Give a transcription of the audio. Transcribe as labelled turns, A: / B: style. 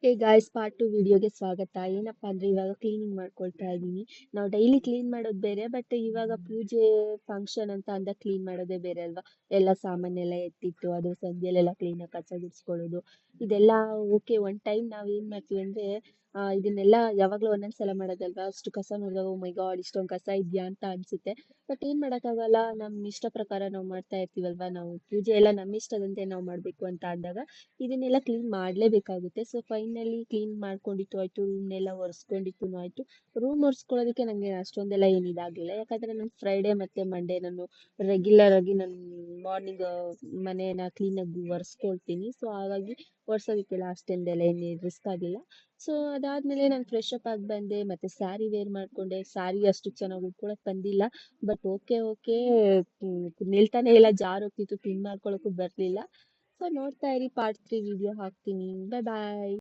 A: Hey guys part two ವಿಡಿಯೋಗೆ ಸ್ವಾಗತ. ಏನಪ್ಪಾ ಅಂದ್ರೆ ಇವಾಗ ಕ್ಲೀನಿಂಗ್ ಮಾಡ್ಕೊಳ್ತಾ ಇದ್ದೀನಿ. ನಾವು ಡೈಲಿ ಕ್ಲೀನ್ ಮಾಡೋದು ಬೇರೆ, ಬಟ್ ಇವಾಗ ಪೂಜೆ ಫಂಕ್ಷನ್ ಅಂತ ಅಂದಾಗ ಕ್ಲೀನ್ ಮಾಡೋದೇ ಬೇರೆ ಅಲ್ವಾ. ಎಲ್ಲ ಸಾಮಾನೆಲ್ಲ ಎತ್ತಿಟ್ಟು ಅದು ಸಂಜೆಲೆಲ್ಲ ಕ್ಲೀನಾಗಿ ಕಸ ಗುಡಿಸ್ಕೊಳ್ಳೋದು ಇದೆಲ್ಲ ಓಕೆ. ಒನ್ ಟೈಮ್ ನಾವು ಏನ್ ಮಾಡ್ತೀವಿ ಅಂದ್ರೆ ಇದನ್ನೆಲ್ಲ ಯಾವಾಗ್ಲೂ ಒಂದೊಂದ್ಸಲ ಮಾಡೋದಲ್ವಾ. ಅಷ್ಟು ಕಸ ನೋಡಿದಾಗ ಓ ಮೈ ಗಾಡ್ ಇಷ್ಟೊಂದು ಕಸ ಇದೆಯಾ ಅಂತ ಅನ್ಸುತ್ತೆ. ಬಟ್ ಏನ್ ಮಾಡಕ್ಕಾಗಲ್ಲ, ನಮ್ಮ ಇಷ್ಟ ಪ್ರಕಾರ ನಾವು ಮಾಡ್ತಾ ಇರ್ತೀವಲ್ವಾ. ನಾವು ಪೂಜೆ ಎಲ್ಲ ನಮ್ಮ ಇಷ್ಟದಂತೆ ನಾವು ಮಾಡ್ಬೇಕು ಅಂತ ಅಂದಾಗ ಇದನ್ನೆಲ್ಲ ಕ್ಲೀನ್ ಮಾಡಲೇಬೇಕಾಗುತ್ತೆ. ಸೊ ಫೈನಲಿ ಕ್ಲೀನ್ ಮಾಡ್ಕೊಂಡಿತ್ತು ಆಯ್ತು, ರೂಮ್ನೆಲ್ಲ ಒರೆಸ್ಕೊಂಡಿತ್ತು ಆಯ್ತು. ರೂಮ್ ಒರೆಸ್ಕೊಳ್ಳೋದಕ್ಕೆ ನನಗೆ ಅಷ್ಟೊಂದೆಲ್ಲ ಏನು ಇದಾಗಲಿಲ್ಲ, ಯಾಕಂದ್ರೆ ನಾನು ಫ್ರೈಡೇ ಮತ್ತೆ ಮಂಡೇ ನಾನು ರೆಗ್ಯುಲರ್ ಆಗಿ ನಾನು ಮಾರ್ನಿಂಗ್ ಮನೆನ ಕ್ಲೀನಾಗಿ ಒರೆಸ್ಕೊಳ್ತೀನಿ. ಸೊ ಹಾಗಾಗಿ ಒರೆಸೋದಕ್ಕೆಲ್ಲ ಅಷ್ಟೊಂದೆಲ್ಲ ಏನು ರಿಸ್ಕ್ ಆಗಿಲ್ಲ. ಸೊ ಅದಾದ್ಮೇಲೆ ನಾನು ಫ್ರೆಶ್ ಅಪ್ ಆಗಿ ಬಂದೆ, ಮತ್ತೆ ಸ್ಯಾರಿ ವೇರ್ ಮಾಡ್ಕೊಂಡೆ. ಸ್ಯಾರಿ ಅಷ್ಟು ಚೆನ್ನಾಗಿ ಉಟ್ಕೊಳಕ್ ಬಂದಿಲ್ಲ, ಬಟ್ ಓಕೆ ಓಕೆ. ನಿಲ್ತಾನೆ ಇಲ್ಲ, ಜಾರ್ ಹೋಗ್ತಿತ್ತು, ಪಿನ್ ಮಾಡ್ಕೊಳಕ್ಕೂ ಬರ್ಲಿಲ್ಲ. ಸೊ ನೋಡ್ತಾ ಇರಿ, ಪಾರ್ಟ್ 3 ವಿಡಿಯೋ ಹಾಕ್ತೀನಿ. ಬಾಯ್ ಬಾಯ್.